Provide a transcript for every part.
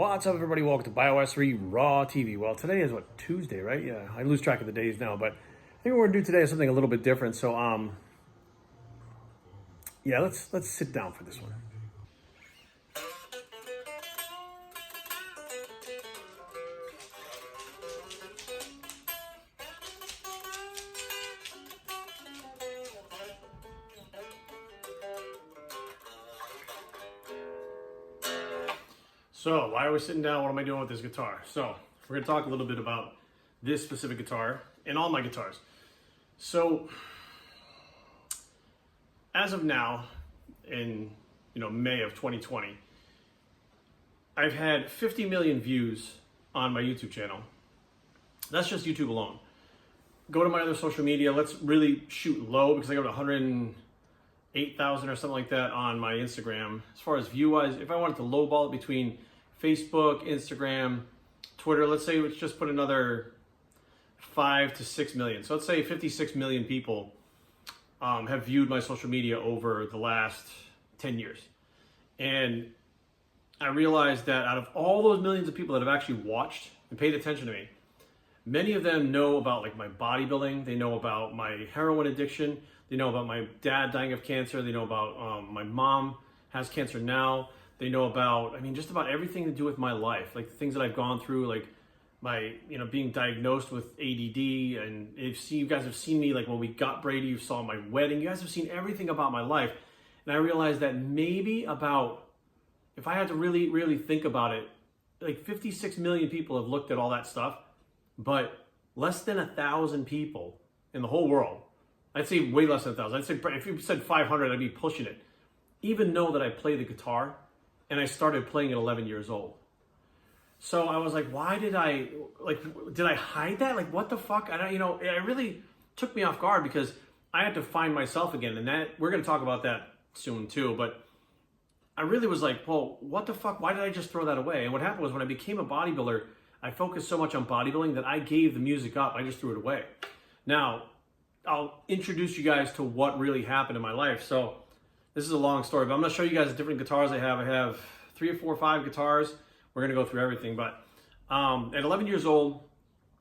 What's up, everybody? Welcome to BioS3 Raw TV. Well, today is what, Tuesday, right? Yeah, I lose track of the days now, but I think what we're gonna do today is something a little bit different. So, yeah, let's sit down for this one. So, why are we sitting down? What am I doing with this guitar? So, we're gonna talk a little bit about this specific guitar and all my guitars. So, as of now, in May of 2020, I've had 50 million views on my YouTube channel. That's just YouTube alone. Go to my other social media. Let's really shoot low because I got 108,000 or something like that on my Instagram. As far as view-wise, if I wanted to lowball it between Facebook, Instagram, Twitter, let's say let's just put another 5 to 6 million. So let's say 56 million people have viewed my social media over the last 10 years. And I realized that out of all those millions of people that have actually watched and paid attention to me, many of them know about like my bodybuilding, they know about my heroin addiction, they know about my dad dying of cancer, they know about my mom has cancer now, they know about, just about everything to do with my life, like the things that I've gone through, like my, being diagnosed with ADD, and you guys have seen me, like when we got Brady, you saw my wedding, you guys have seen everything about my life. And I realized that maybe about, if I had to really, really think about it, like 56 million people have looked at all that stuff, but less than 1,000 people in the whole world, I'd say way less than 1,000, I'd say if you said 500, I'd be pushing it, even know that I play the guitar. And I started playing at 11 years old. So I was like, why did I hide that? Like, what the fuck? And it really took me off guard because I had to find myself again. And that, we're going to talk about that soon too. But I really was like, well, what the fuck? Why did I just throw that away? And what happened was when I became a bodybuilder, I focused so much on bodybuilding that I gave the music up. I just threw it away. Now, I'll introduce you guys to what really happened in my life. So this is a long story, but I'm going to show you guys the different guitars I have. I have 3 or 4 or 5 guitars. We're going to go through everything. But at 11 years old,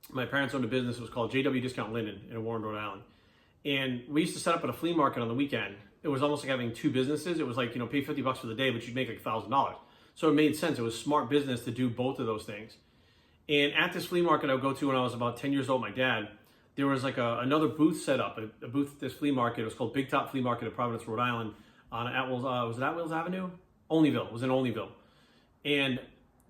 my parents owned a business. It was called JW Discount Linen in Warren, Rhode Island. And we used to set up at a flea market on the weekend. It was almost like having 2 businesses. It was like, pay $50 for the day, but you'd make like $1,000. So it made sense. It was smart business to do both of those things. And at this flea market I would go to when I was about 10 years old, my dad, there was like another booth set up, a booth at this flea market. It was called Big Top Flea Market in Providence, Rhode Island. On was it Atwills Avenue? Olneyville. It was in Olneyville. And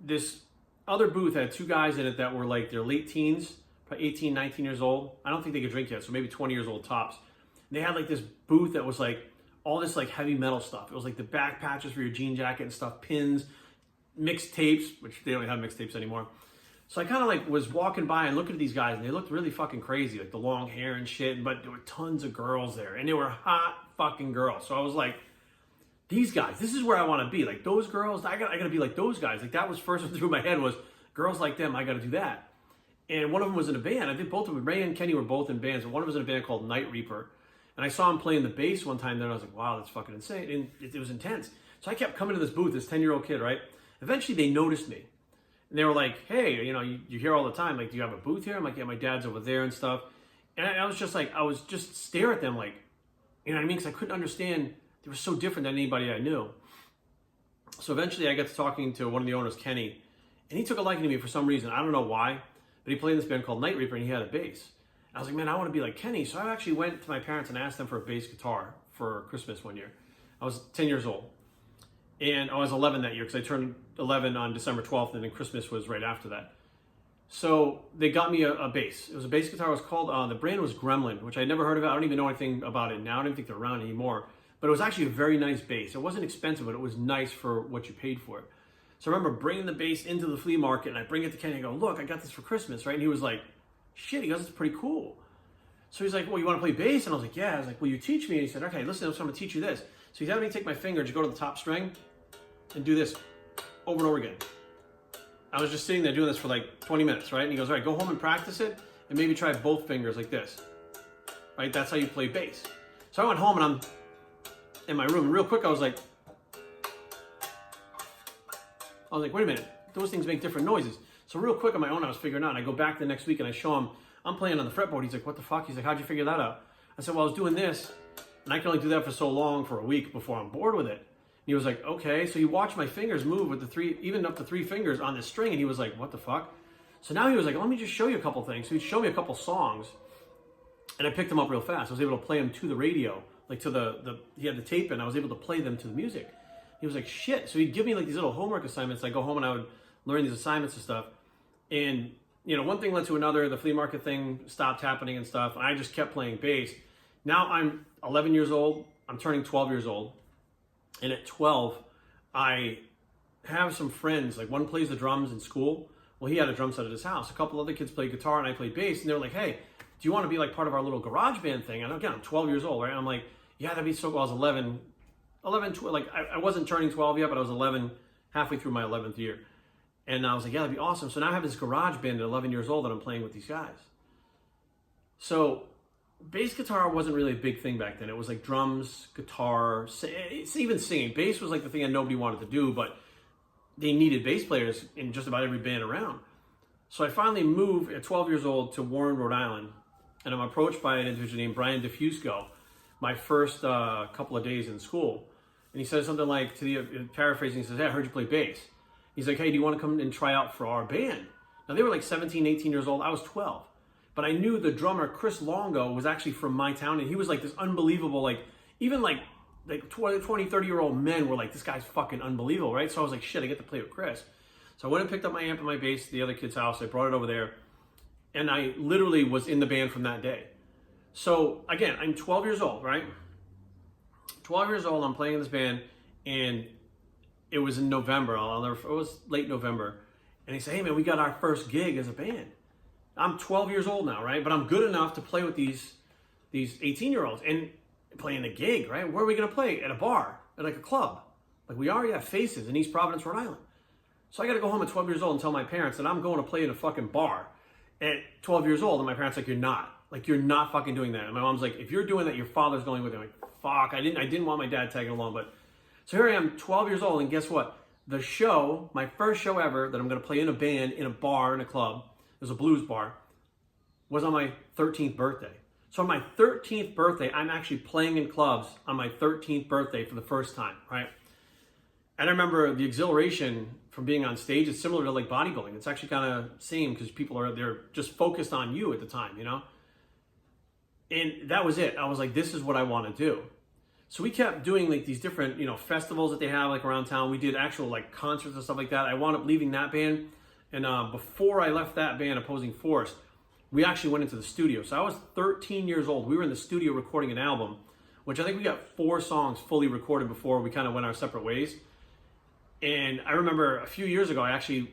this other booth had 2 guys in it that were like their late teens, probably 18, 19 years old. I don't think they could drink yet, so maybe 20 years old tops. And they had like this booth that was like all this like heavy metal stuff. It was like the back patches for your jean jacket and stuff, pins, mixed tapes, which they don't have mixed tapes anymore. So I kind of like was walking by and looking at these guys, and they looked really fucking crazy, like the long hair and shit, but there were tons of girls there, and they were hot fucking girls. So I was like, these guys, this is where I want to be. Like those girls, I gotta be like those guys. Like that was first through my head was girls like them, I gotta do that. And one of them was in a band. I think both of them, Ray and Kenny, were both in bands, and one of them was in a band called Night Reaper. And I saw him playing the bass one time there, and I was like, wow, that's fucking insane. And it was intense. So I kept coming to this booth, this 10-year-old kid, right? Eventually they noticed me. And they were like, hey, you hear all the time, like, do you have a booth here? I'm like, yeah, my dad's over there and stuff. And I was just like, I was just stare at them like, you know what I mean? Because I couldn't understand. They were so different than anybody I knew. So eventually I got to talking to one of the owners, Kenny, and he took a liking to me for some reason. I don't know why, but he played in this band called Night Reaper, and he had a bass. And I was like, man, I want to be like Kenny. So I actually went to my parents and asked them for a bass guitar for Christmas one year. I was 10 years old. And I was 11 that year because I turned 11 on December 12th, and then Christmas was right after that. So they got me a bass. It was a bass guitar. It was called, the brand was Gremlin, which I'd never heard of. I don't even know anything about it now. I don't even think they're around anymore. But it was actually a very nice bass. It wasn't expensive, but it was nice for what you paid for it. So I remember bringing the bass into the flea market, and I bring it to Kenny and I go, look, I got this for Christmas, right? And he was like, shit, he goes, it's pretty cool. So he's like, well, you want to play bass? And I was like, yeah. I was like, will you teach me? And he said, okay, listen, I'm going to teach you this. So he's having me take my finger, just go to the top string, and do this over and over again. I was just sitting there doing this for like 20 minutes, right? And he goes, all right, go home and practice it, and maybe try both fingers like this, right? That's how you play bass. So I went home, and I'm in my room, and real quick, I was like, wait a minute, those things make different noises. So real quick on my own, I was figuring out. And I go back the next week and I show him, I'm playing on the fretboard. He's like, what the fuck? He's like, how'd you figure that out? I said, well, I was doing this, and I can only do that for so long, for a week, before I'm bored with it. And he was like, okay. So he watched my fingers move with the three, even up to 3 fingers on this string, and he was like, what the fuck? So now he was like, let me just show you a couple things. So he'd show me a couple songs, and I picked them up real fast. I was able to play them to the radio, like to he had the tape in, I was able to play them to the music. He was like, shit. So he'd give me like these little homework assignments. I go home and I would learn these assignments and stuff. And, you know, one thing led to another. The flea market thing stopped happening and stuff. And I just kept playing bass. Now I'm 11 years old. I'm turning 12 years old. And at 12, I have some friends. Like, one plays the drums in school. Well, he had a drum set at his house. A couple other kids played guitar and I played bass. And they were like, hey, do you want to be like part of our little garage band thing? And again, I'm 12 years old, right? And I'm like, yeah, that'd be so cool. I was 11, 12, like I wasn't turning 12 yet, but I was 11, halfway through my 11th year. And I was like, yeah, that'd be awesome. So now I have this garage band at 11 years old that I'm playing with these guys. So bass guitar wasn't really a big thing back then. It was like drums, guitar, it's even singing. Bass was like the thing that nobody wanted to do, but they needed bass players in just about every band around. So I finally moved at 12 years old to Warren, Rhode Island, and I'm approached by an individual named Brian DeFusco my first couple of days in school. And he says something like, paraphrasing, he says, hey, I heard you play bass. He's like, hey, do you want to come and try out for our band? Now, they were like 17, 18 years old. I was 12. But I knew the drummer, Chris Longo, was actually from my town. And he was like this unbelievable, like, even like 20, 30-year-old men were like, this guy's fucking unbelievable, right? So I was like, shit, I get to play with Chris. So I went and picked up my amp and my bass at the other kid's house. I brought it over there. And I literally was in the band from that day. So again, I'm 12 years old, right? 12 years old, I'm playing in this band. And it was in November. It was late November. And he said, hey man, we got our first gig as a band. I'm 12 years old now, right? But I'm good enough to play with these 18-year-olds and playing a gig, right? Where are we going to play? At a bar, at like a club. Like, we already have Faces in East Providence, Rhode Island. So I got to go home at 12 years old and tell my parents that I'm going to play in a fucking bar at 12 years old. And my parents are like, you're not. Like, you're not fucking doing that. And my mom's like, if you're doing that, your father's going with you. I'm like, fuck, I didn't want my dad tagging along. But so here I am, 12 years old, and guess what? The show, my first show ever that I'm going to play in a band, in a bar, in a club, it was a blues bar, was on my 13th birthday. So on my 13th birthday, I'm actually playing in clubs on my 13th birthday for the first time, right? And I remember the exhilaration from being on stage. It's similar to like bodybuilding. It's actually kind of same because they're just focused on you at the time, you know? And that was it. I was like, this is what I want to do. So we kept doing like these different, you know, festivals that they have like around town. We did actual like concerts and stuff like that. I wound up leaving that band. And before I left that band, Opposing Force, we actually went into the studio. So I was 13 years old. We were in the studio recording an album, which I think we got 4 songs fully recorded before we kind of went our separate ways. And I remember a few years ago,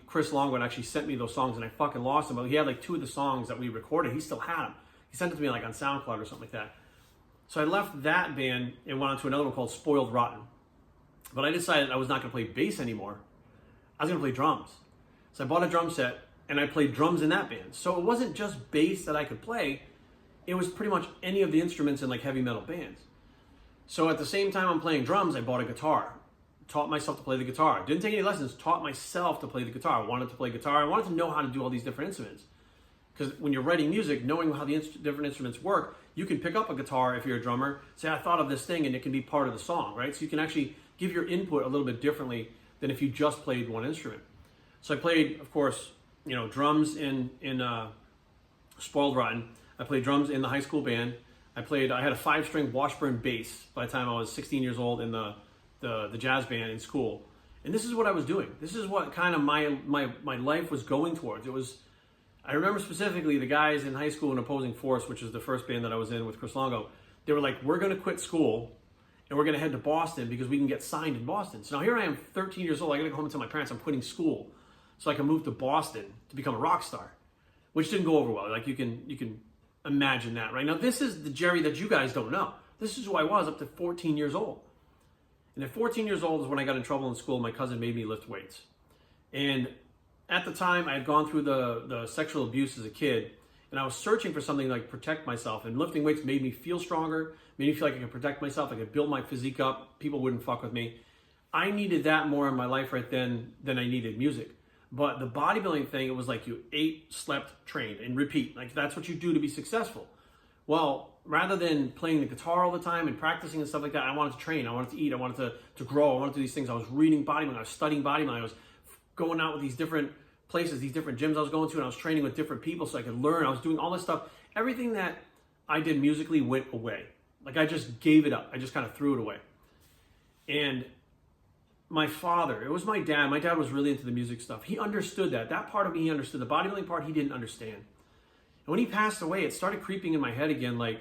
Chris Longo actually sent me those songs and I fucking lost them. But he had like 2 of the songs that we recorded. He still had them. He sent it to me like on SoundCloud or something like that. So I left that band and went on to another one called Spoiled Rotten. But I decided I was not going to play bass anymore. I was going to play drums. So I bought a drum set and I played drums in that band. So it wasn't just bass that I could play. It was pretty much any of the instruments in like heavy metal bands. So at the same time I'm playing drums, I bought a guitar. Taught myself to play the guitar. Didn't take any lessons, taught myself to play the guitar. I wanted to play guitar. I wanted to know how to do all these different instruments. Because when you're writing music, knowing how the different instruments work, you can pick up a guitar if you're a drummer, say, I thought of this thing, and it can be part of the song, right? So you can actually give your input a little bit differently than if you just played one instrument. So I played, of course, you know, drums in Spoiled Rotten. I played drums in the high school band. I had a 5-string Washburn bass by the time I was 16 years old in the jazz band in school. And this is what I was doing. This is what kind of my life was going towards. I remember specifically the guys in high school in Opposing Force, which is the first band that I was in with Chris Longo. They were like, we're going to quit school and we're going to head to Boston because we can get signed in Boston. So now here I am, 13 years old. I got to go home and tell my parents I'm quitting school so I can move to Boston to become a rock star, which didn't go over well. Like you can imagine that, right? Now this is the Jerry that you guys don't know. This is who I was up to 14 years old. And at 14 years old is when I got in trouble in school. My cousin made me lift weights. And at the time, I had gone through the sexual abuse as a kid, and I was searching for something to like protect myself. And lifting weights made me feel stronger, made me feel like I could protect myself, I could build my physique up, people wouldn't fuck with me. I needed that more in my life right then than I needed music. But the bodybuilding thing, it was like you ate, slept, trained, and repeat. Like that's what you do to be successful. Well, rather than playing the guitar all the time and practicing and stuff like that, I wanted to train, I wanted to eat, I wanted to grow, I wanted to do these things. I was reading bodybuilding, I was studying bodybuilding, I was going out with these different places, these different gyms I was going to, and I was training with different people so I could learn. I was doing all this stuff. Everything that I did musically went away. Like I just gave it up. I just kind of threw it away. And my father, it was my dad. My dad was really into the music stuff. He understood that. That part of me, he understood. The bodybuilding part, he didn't understand. And when he passed away, it started creeping in my head again, like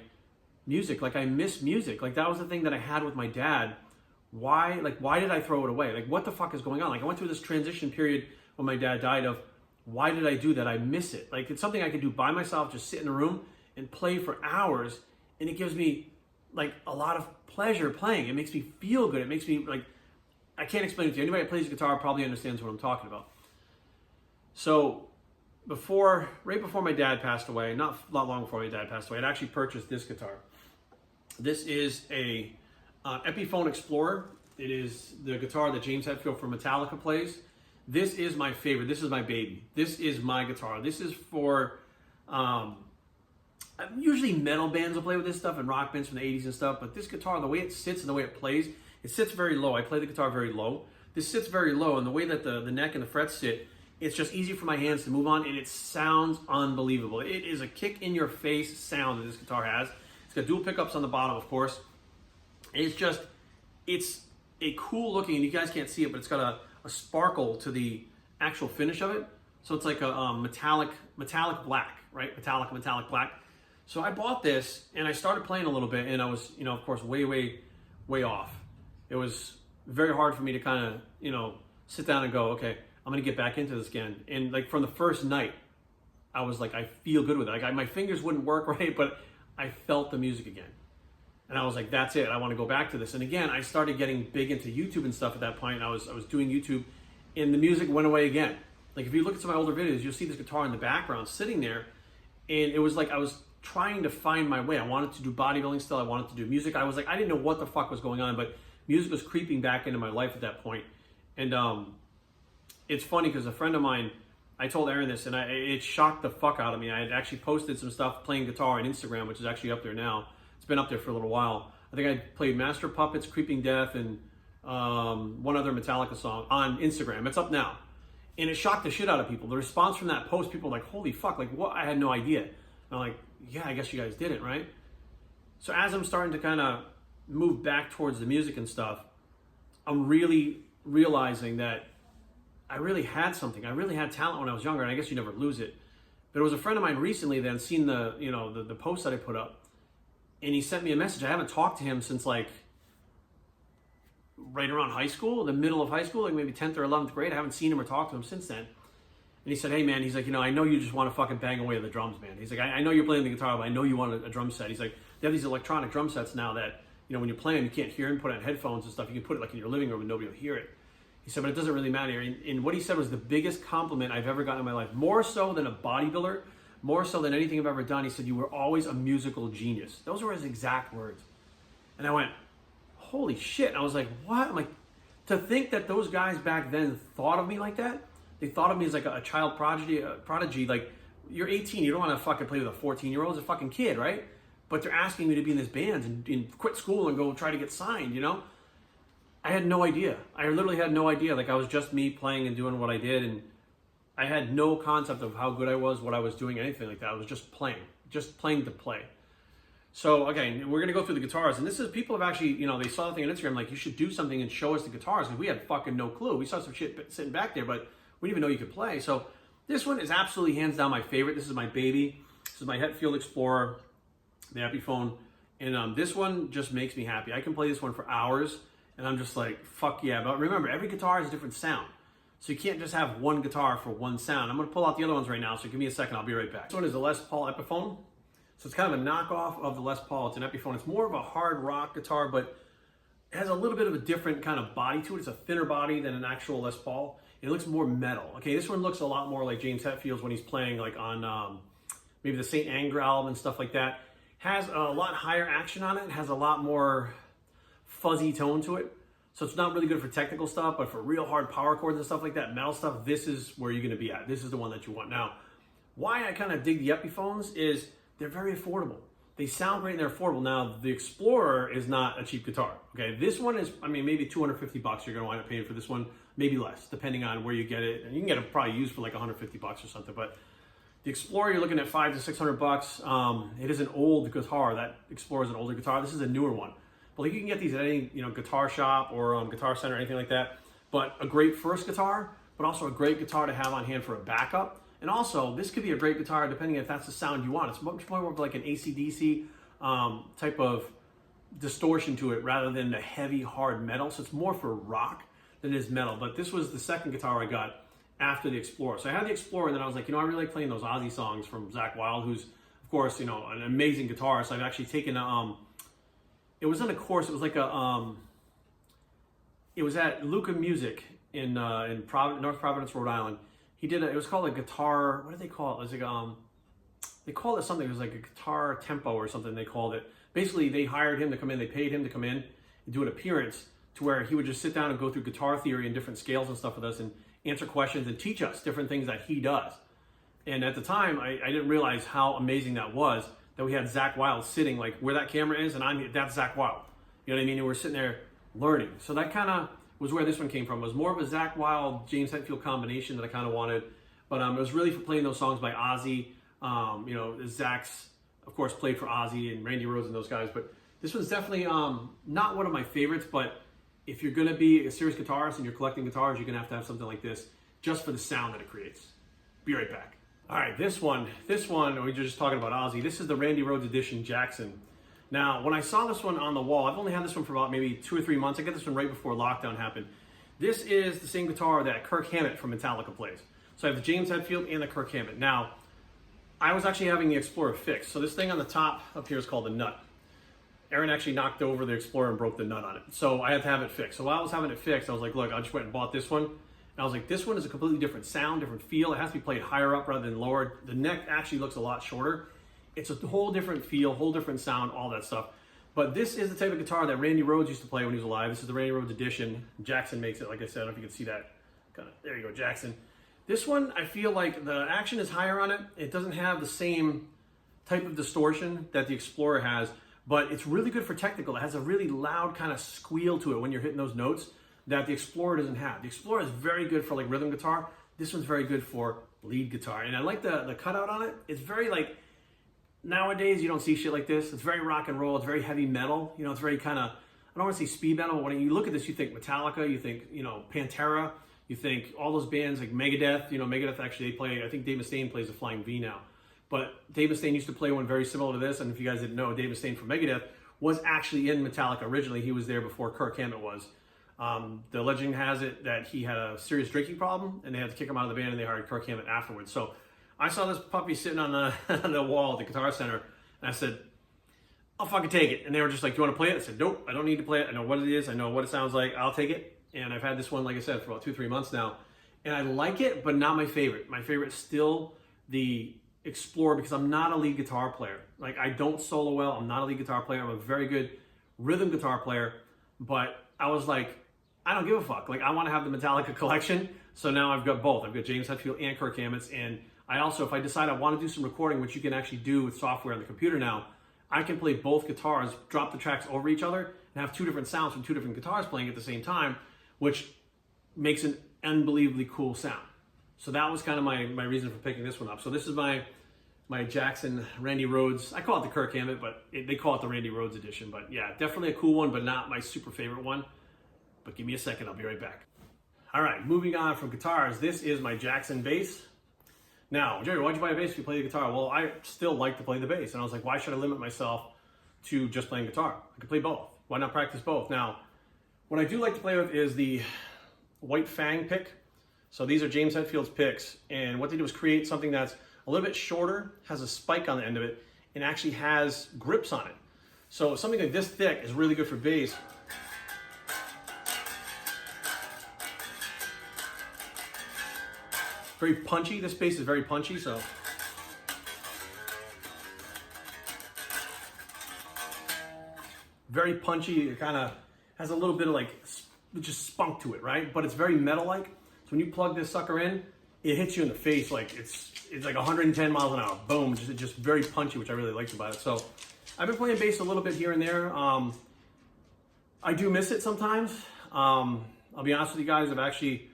music. Like I miss music. Like that was the thing that I had with my dad. Why did I throw it away? Like what the fuck is going on? Like I went through this transition period when my dad died of, why did I do that? I miss it. Like it's something I could do by myself, just sit in a room and play for hours. And it gives me like a lot of pleasure playing. It makes me feel good. It makes me like, I can't explain it to you. Anybody that plays guitar probably understands what I'm talking about. So right before my dad passed away, not long before my dad passed away, I'd actually purchased this guitar. This is a Epiphone Explorer. It is the guitar that James Hetfield from Metallica plays. This is my favorite. This is my baby. This is my guitar. This is for, usually metal bands will play with this stuff and rock bands from the 80s and stuff, but this guitar, the way it sits and the way it plays, it sits very low. I play the guitar very low. This sits very low, and the way that the neck and the frets sit, it's just easy for my hands to move on, and it sounds unbelievable. It is a kick-in-your-face sound that this guitar has. It's got dual pickups on the bottom, of course. It's a cool looking, and you guys can't see it, but it's got a sparkle to the actual finish of it. So it's like a metallic black, right? Metallic black. So I bought this, and I started playing a little bit, and I was, of course, way off. It was very hard for me to kind of, sit down and go, okay, I'm going to get back into this again. And like from the first night, I was like, I feel good with it. Like my fingers wouldn't work right, but I felt the music again. And I was like, that's it. I want to go back to this. And again, I started getting big into YouTube and stuff at that point. And I was doing YouTube, and the music went away again. Like if you look at some of my older videos, you'll see this guitar in the background sitting there. And it was like I was trying to find my way. I wanted to do bodybuilding still. I wanted to do music. I was like, I didn't know what the fuck was going on, but music was creeping back into my life at that point. And it's funny because a friend of mine, I told Aaron this, and it shocked the fuck out of me. I had actually posted some stuff playing guitar on Instagram, which is actually up there now. It's been up there for a little while. I think I played Master Puppets, Creeping Death, and one other Metallica song on Instagram. It's up now. And it shocked the shit out of people. The response from that post, people were like, holy fuck, like what? I had no idea. And I'm like, yeah, I guess you guys did it, right? So as I'm starting to kind of move back towards the music and stuff, I'm really realizing that I really had something. I really had talent when I was younger, and I guess you never lose it. But it was a friend of mine recently that had seen the post that I put up, and he sent me a message. I haven't talked to him since like right around high school, the middle of high school, like maybe 10th or 11th grade. I haven't seen him or talked to him since then. And he said, hey man, he's like, I know you just want to fucking bang away at the drums, man. He's like, I know you're playing the guitar, but I know you want a drum set. He's like, they have these electronic drum sets now that, when you're playing, you can't hear him, put on headphones and stuff. You can put it like in your living room and nobody will hear it. He said, but it doesn't really matter. And what he said was the biggest compliment I've ever gotten in my life, more so than a bodybuilder, more so than anything I've ever done. He said, you were always a musical genius. Those were his exact words. And I went, holy shit. And I was like, what? I'm like, to think that those guys back then thought of me like that, they thought of me as like a child prodigy. Like, you're 18, you don't want to fucking play with a 14-year-old, it's a fucking kid, right? But they're asking me to be in this band and quit school and go try to get signed, I had no idea. I literally had no idea. Like I was just me playing and doing what I did, and I had no concept of how good I was, what I was doing, anything like that. I was just playing to play. So again, we're gonna go through the guitars, and this is people have actually, they saw the thing on Instagram, like you should do something and show us the guitars, because we had fucking no clue. We saw some shit sitting back there, but we didn't even know you could play. So this one is absolutely hands down my favorite. This is my baby. This is my Hetfield Explorer, the Epiphone, and this one just makes me happy. I can play this one for hours. And I'm just like, fuck yeah. But remember, every guitar has a different sound. So you can't just have one guitar for one sound. I'm going to pull out the other ones right now, so give me a second. I'll be right back. This one is a Les Paul Epiphone. So it's kind of a knockoff of the Les Paul. It's an Epiphone. It's more of a hard rock guitar, but it has a little bit of a different kind of body to it. It's a thinner body than an actual Les Paul. It looks more metal. Okay, this one looks a lot more like James Hetfield's when he's playing like on maybe the St. Anger album and stuff like that. Has a lot higher action on it. Has a lot more fuzzy tone to it. So it's not really good for technical stuff, but for real hard power chords and stuff like that, metal stuff, this is where you're gonna be at. This is the one that you want. Now, why I kind of dig the Epiphones is they're very affordable. They sound great and they're affordable. Now, the Explorer is not a cheap guitar, okay? This one is, I mean, maybe 250 bucks you're gonna wind up paying for this one, maybe less, depending on where you get it. And you can get it probably used for like 150 bucks or something, but the Explorer, you're looking at 500 to 600 bucks. It is an old guitar. That Explorer is an older guitar. This is a newer one. But like you can get these at any guitar shop or Guitar Center or anything like that. But a great first guitar, but also a great guitar to have on hand for a backup. And also, this could be a great guitar depending if that's the sound you want. It's much more of like an AC/DC type of distortion to it rather than the heavy, hard metal. So it's more for rock than it is metal. But this was the second guitar I got after the Explorer. So I had the Explorer, and then I was like, I really like playing those Ozzy songs from Zakk Wylde, who's, of course, an amazing guitarist. So I've actually taken it was in a course. It was like it was at Luca Music in North Providence, Rhode Island. He did it was called a guitar. What did they call it? It was like they called it something. It was like a guitar tempo or something. They called it. Basically, they hired him to come in. They paid him to come in and do an appearance to where he would just sit down and go through guitar theory and different scales and stuff with us and answer questions and teach us different things that he does. And at the time, I didn't realize how amazing that was, that we had Zakk Wylde sitting like where that camera is, and that's Zakk Wylde. You know what I mean? And we're sitting there learning. So that kind of was where this one came from. It was more of a Zakk Wylde, James Hetfield combination that I kind of wanted. But it was really for playing those songs by Ozzy. Zakk's, of course, played for Ozzy and Randy Rhoads and those guys. But this one's definitely not one of my favorites, but if you're going to be a serious guitarist and you're collecting guitars, you're going to have something like this just for the sound that it creates. Be right back. All right, this one, we were just talking about Ozzy. This is the Randy Rhoads edition Jackson. Now, when I saw this one on the wall, I've only had this one for about maybe 2 or 3 months. I got this one right before lockdown happened. This is the same guitar that Kirk Hammett from Metallica plays. So I have the James Hetfield and the Kirk Hammett. Now, I was actually having the Explorer fixed. So this thing on the top up here is called the nut. Aaron actually knocked over the Explorer and broke the nut on it. So I had to have it fixed. So while I was having it fixed, I was like, look, I just went and bought this one. And I was like, this one is a completely different sound, different feel. It has to be played higher up rather than lower. The neck actually looks a lot shorter. It's a whole different feel, whole different sound, all that stuff. But this is the type of guitar that Randy Rhoads used to play when he was alive. This is the Randy Rhoads edition. Jackson makes it, like I said. I don't know if you can see that. There you go, Jackson. This one, I feel like the action is higher on it. It doesn't have the same type of distortion that the Explorer has, but it's really good for technical. It has a really loud kind of squeal to it when you're hitting those notes that the Explorer doesn't have. The Explorer is very good for like rhythm guitar. This one's very good for lead guitar. And I like the cutout on it. It's very like, nowadays you don't see shit like this. It's very rock and roll. It's very heavy metal. It's very kind of, I don't want to say speed metal, but when you look at this, you think Metallica, you think, Pantera, you think all those bands like Megadeth. Megadeth actually, they play, I think Dave Mustaine plays a Flying V now. But Dave Mustaine used to play one very similar to this. And if you guys didn't know, Dave Mustaine from Megadeth was actually in Metallica originally. He was there before Kirk Hammett was. The legend has it that he had a serious drinking problem and they had to kick him out of the band and they hired Kirk Hammett afterwards. So I saw this puppy sitting on the wall at the Guitar Center and I said, I'll fucking take it. And they were just like, do you want to play it? I said, nope, I don't need to play it. I know what it is. I know what it sounds like. I'll take it. And I've had this one, like I said, for about 2-3 months now. And I like it, but not my favorite. My favorite is still the Explorer because I'm not a lead guitar player. Like, I don't solo well. I'm not a lead guitar player. I'm a very good rhythm guitar player. But I was like, I don't give a fuck. Like, I want to have the Metallica collection. So now I've got both. I've got James Hetfield and Kirk Hammett's. And I also, if I decide I want to do some recording, which you can actually do with software on the computer now, I can play both guitars, drop the tracks over each other, and have 2 different sounds from 2 different guitars playing at the same time, which makes an unbelievably cool sound. So that was kind of my reason for picking this one up. So this is my Jackson Randy Rhoads. I call it the Kirk Hammett, but they call it the Randy Rhoads edition. But yeah, definitely a cool one, but not my super favorite one. But give me a second, I'll be right back. All right, moving on from guitars, this is my Jackson bass. Now, Jerry, why'd you buy a bass if you play the guitar? Well, I still like to play the bass. And I was like, why should I limit myself to just playing guitar? I could play both. Why not practice both? Now, what I do like to play with is the White Fang pick. So these are James Hetfield's picks. And what they do is create something that's a little bit shorter, has a spike on the end of it, and actually has grips on it. So something like this thick is really good for bass. Very punchy. This bass is very punchy, so. Very punchy. It kind of has a little bit of like just spunk to it, right? But it's very metal-like. So when you plug this sucker in, it hits you in the face like it's like 110 miles an hour. Boom, just very punchy, which I really liked about it. So I've been playing bass a little bit here and there. I do miss it sometimes. I'll be honest with you guys, I've actually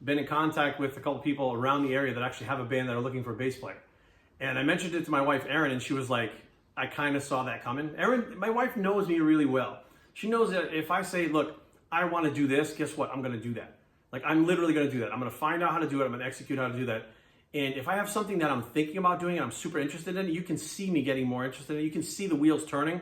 been in contact with a couple people around the area that actually have a band that are looking for a bass player. And I mentioned it to my wife, Erin, and she was like, I kind of saw that coming. Erin, my wife knows me really well. She knows that if I say, look, I want to do this, guess what? I'm going to do that. Like, I'm literally going to do that. I'm going to find out how to do it. I'm going to execute how to do that. And if I have something that I'm thinking about doing and I'm super interested in, you can see me getting more interested in it. You can see the wheels turning.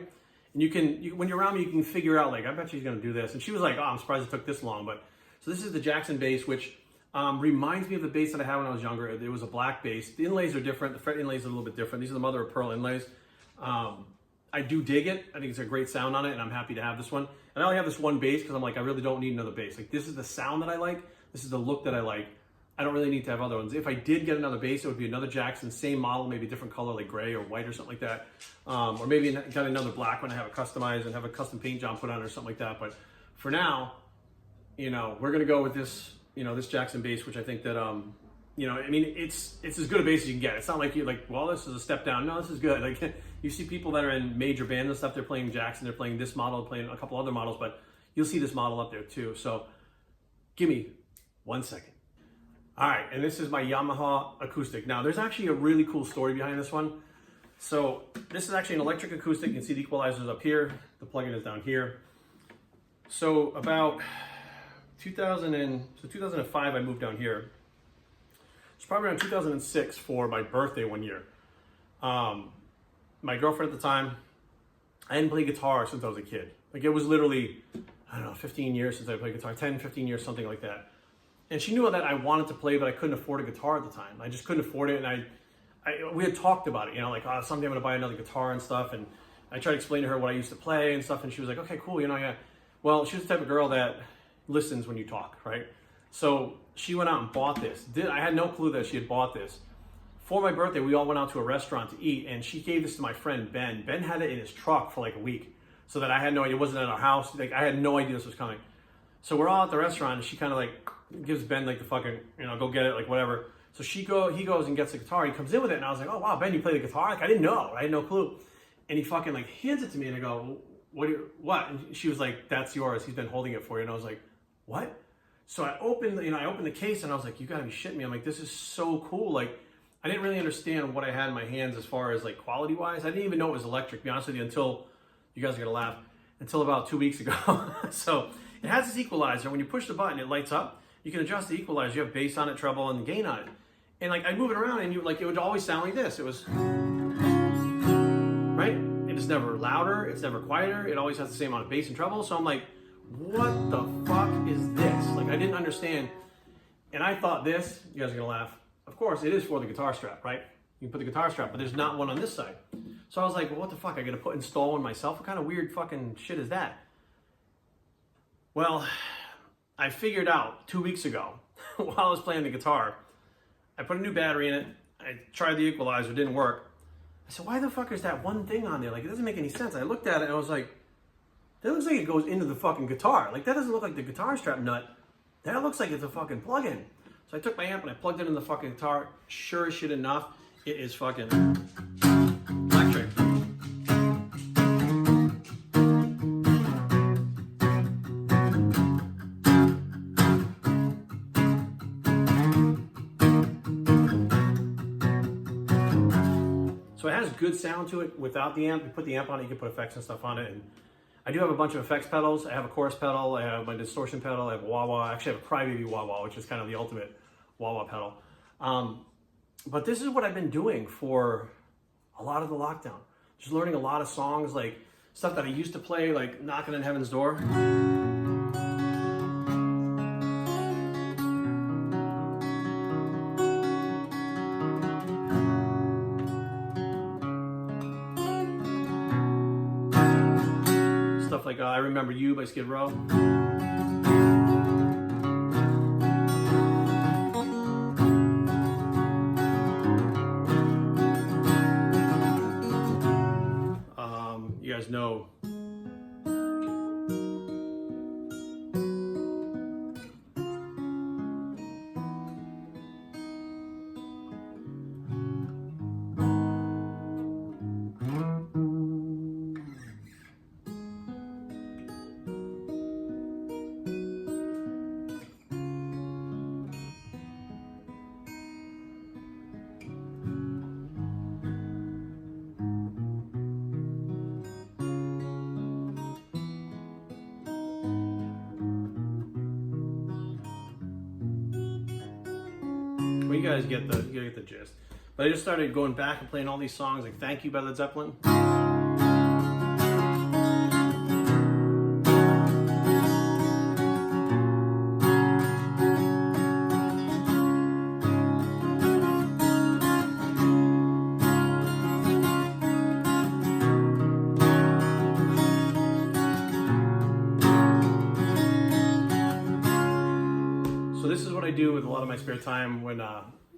And when you're around me, you can figure out, like, I bet she's going to do this. And she was like, oh, I'm surprised it took this long. But so this is the Jackson bass, which reminds me of the bass that I had when I was younger. It was a black bass. The inlays are different. The fret inlays are a little bit different. These are the mother of pearl inlays. I do dig it. I think it's a great sound on it, and I'm happy to have this one. And I only have this one bass because I'm like, I really don't need another bass. Like, this is the sound that I like. This is the look that I like. I don't really need to have other ones. If I did get another bass, it would be another Jackson, same model, maybe a different color, like gray or white or something like that. Or maybe got another black one I have it customized and have a custom paint job put on or something like that. But for now, we're gonna go with this, this Jackson bass, which I think that, I mean, it's as good a bass as you can get. It's not like you're like, well, this is a step down. No, this is good. Like, you see people that are in major bands and stuff, they're playing Jackson, they're playing this model, playing a couple other models, but you'll see this model up there too. So give me 1 second. All right, and this is my Yamaha Acoustic. Now, there's actually a really cool story behind this one. So this is actually an electric acoustic. You can see the equalizer's up here. The plug-in is down here. So about 2005, I moved down here. It's probably around 2006 for my birthday one year. My girlfriend at the time, I hadn't played guitar since I was a kid. Like, it was literally, I don't know, 15 years since I played guitar, 10, 15 years, something like that. And she knew that I wanted to play, but I couldn't afford a guitar at the time. I just couldn't afford it, and we had talked about it, like, oh, someday I'm gonna buy another guitar and stuff, and I tried to explain to her what I used to play and stuff, and she was like, okay, cool, yeah. Well, she was the type of girl that listens when you talk, right? So she went out and bought this. I had no clue that she had bought this. For my birthday, we all went out to a restaurant to eat, and she gave this to my friend Ben. Ben had it in his truck for like a week, so that I had no idea. It wasn't at our house. Like, I had no idea this was coming. So we're all at the restaurant, and she kind of like gives Ben like the fucking, go get it, like whatever. So he goes and gets the guitar. He comes in with it, and I was like, oh wow, Ben, you play the guitar? Like, I didn't know. I had no clue. And he fucking like hands it to me, and I go, what? And she was like, that's yours. He's been holding it for you. And I was like, what? So I opened the case, and I was like, you gotta be shitting me. I'm like, this is so cool. Like, I didn't really understand what I had in my hands as far as like quality wise. I didn't even know it was electric, to be honest with you, until, you guys are gonna laugh, until about 2 weeks ago. So it has this equalizer. When you push the button, it lights up. You can adjust the equalizer. You have bass on it, treble, and gain on it. And like, I'd move it around, and it would always sound like this. It was, right? And it's never louder, it's never quieter. It always has the same amount of bass and treble. So I'm like, what the fuck is this? Like, I didn't understand. And I thought this, you guys are gonna laugh, of course, it is for the guitar strap, right? You can put the guitar strap, but there's not one on this side. So I was like, well, what the fuck? I gotta install one myself? What kind of weird fucking shit is that? Well, I figured out 2 weeks ago, while I was playing the guitar, I put a new battery in it, I tried the equalizer, it didn't work. I said, why the fuck is that one thing on there? Like, it doesn't make any sense. I looked at it and I was like, that looks like it goes into the fucking guitar. Like, that doesn't look like the guitar strap nut. That looks like it's a fucking plug-in. So I took my amp and I plugged it in the fucking guitar. Sure as shit enough, it is fucking electric. So it has good sound to it without the amp. You put the amp on it, you can put effects and stuff on it. And I do have a bunch of effects pedals. I have a chorus pedal, I have my distortion pedal, I have a wah-wah. I actually have a crybaby wah-wah, which is kind of the ultimate wah-wah pedal. But this is what I've been doing for a lot of the lockdown. Just learning a lot of songs, like stuff that I used to play, like Knocking on Heaven's Door. Stuff like I Remember You by Skid Row. You guys know you guys get the gist. But I just started going back and playing all these songs like Thank You by Led Zeppelin. So this is what I do with a lot of my spare time when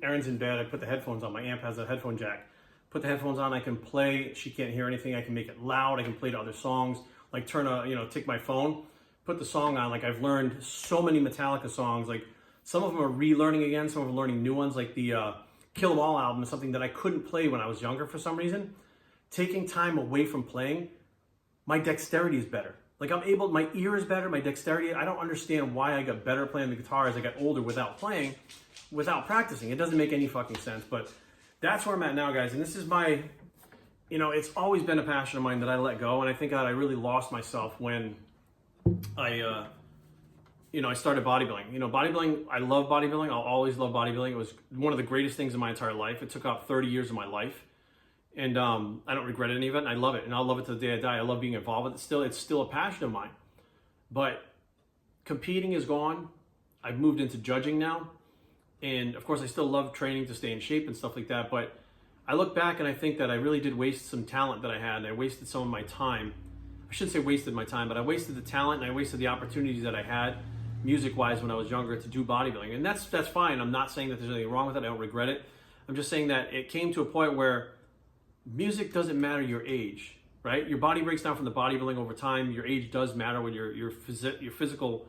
Erin's in bed. I put the headphones on. My amp has a headphone jack. Put the headphones on. I can play. She can't hear anything. I can make it loud. I can play to other songs. Like take my phone, put the song on. Like I've learned so many Metallica songs. Like some of them are relearning again. Some of them are learning new ones. Like the Kill 'Em All album is something that I couldn't play when I was younger for some reason. Taking time away from playing, my dexterity is better. Like my ear is better, my dexterity. I don't understand why I got better playing the guitar as I got older without playing, without practicing. It doesn't make any fucking sense, but that's where I'm at now, guys. And this is my, it's always been a passion of mine that I let go. And I think that I really lost myself when I started bodybuilding. Bodybuilding, I love bodybuilding. I'll always love bodybuilding. It was one of the greatest things in my entire life. It took up 30 years of my life. And I don't regret any of it, and I love it, and I'll love it to the day I die. I love being involved with it. It's still a passion of mine. But competing is gone. I've moved into judging now. And of course, I still love training to stay in shape and stuff like that. But I look back and I think that I really did waste some talent that I had. And I wasted some of my time. I shouldn't say wasted my time, but I wasted the talent and I wasted the opportunities that I had music-wise when I was younger to do bodybuilding. And that's fine. I'm not saying that there's anything wrong with it. I don't regret it. I'm just saying that it came to a point where music doesn't matter your age, right? Your body breaks down from the bodybuilding over time. Your age does matter when your physical,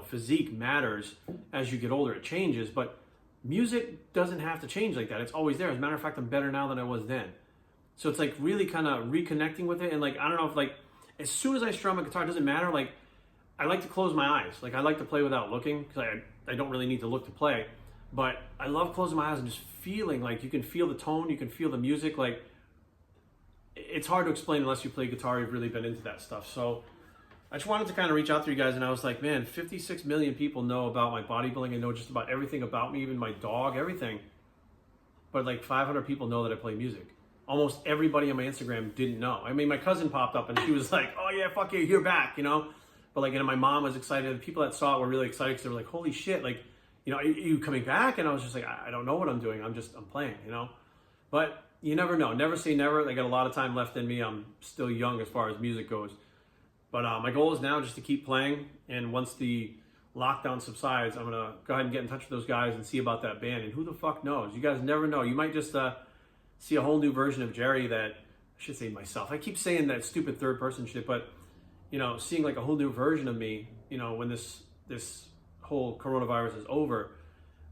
physique matters as you get older. It changes, but music doesn't have to change like that. It's always there. As a matter of fact, I'm better now than I was then. So it's like really kind of reconnecting with it. And like, I don't know if like, as soon as I strum a guitar, it doesn't matter. Like, I like to close my eyes. Like, I like to play without looking because I don't really need to look to play. But I love closing my eyes and just feeling like you can feel the tone, you can feel the music. Like, it's hard to explain unless you play guitar, you've really been into that stuff. So I just wanted to kind of reach out to you guys, and I was like, man, 56 million people know about my bodybuilding and know just about everything about me, even my dog, everything. But like 500 people know that I play music. Almost everybody on my Instagram didn't know. I mean, my cousin popped up and she was like, oh yeah, fuck you, you're back, But like, my mom was excited. The people that saw it were really excited because they were like, holy shit, like, are you coming back? And I was just like, I don't know what I'm doing. I'm playing, But you never know. Never say never. I got a lot of time left in me. I'm still young as far as music goes. But my goal is now just to keep playing. And once the lockdown subsides, I'm going to go ahead and get in touch with those guys and see about that band. And who the fuck knows? You guys never know. You might just see a whole new version of Jerry that, I should say myself. I keep saying that stupid third person shit, but, seeing like a whole new version of me, when this whole coronavirus is over.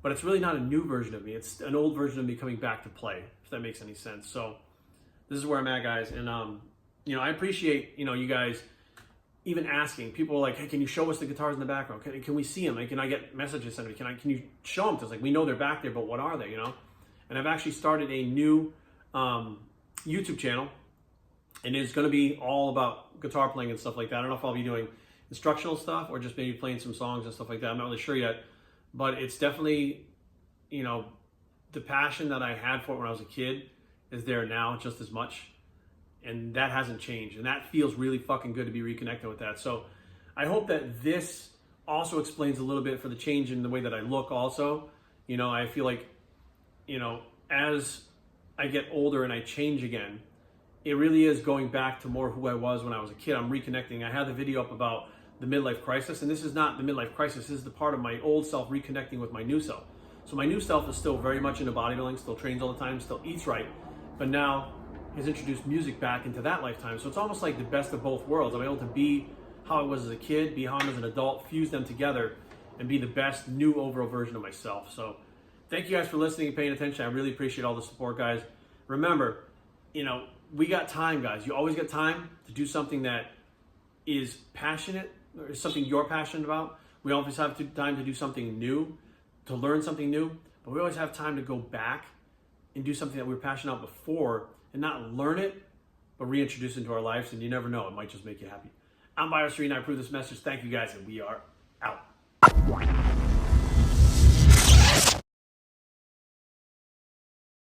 But it's really not a new version of me. It's an old version of me coming back to play, if that makes any sense. So this is where I'm at, guys. And, I appreciate, you guys even asking. People are like, hey, can you show us the guitars in the background? Can we see them? Like, can I get messages sent to me? Can you show them to us? Like, we know they're back there, but what are they, And I've actually started a new YouTube channel. And it's going to be all about guitar playing and stuff like that. I don't know if I'll be doing instructional stuff or just maybe playing some songs and stuff like that. I'm not really sure yet. But it's definitely, the passion that I had for it when I was a kid is there now just as much. And that hasn't changed. And that feels really fucking good to be reconnected with that. So I hope that this also explains a little bit for the change in the way that I look also. I feel like, as I get older and I change again, it really is going back to more who I was when I was a kid. I'm reconnecting. I had the video up about the midlife crisis, and this is not the midlife crisis. This is the part of my old self reconnecting with my new self. So my new self is still very much into bodybuilding, still trains all the time, still eats right, but now has introduced music back into that lifetime. So it's almost like the best of both worlds. I'm able to be how I was as a kid, be how I'm as an adult, fuse them together, and be the best new overall version of myself. So thank you guys for listening and paying attention. I really appreciate all the support, guys. Remember, we got time, guys. You always got time to do something that is passionate, or something you're passionate about. We always have time to do something new, to learn something new, but we always have time to go back and do something that we were passionate about before and not learn it, but reintroduce it into our lives. And you never know, it might just make you happy. I'm Bios3 and I approve this message. Thank you guys, and we are out.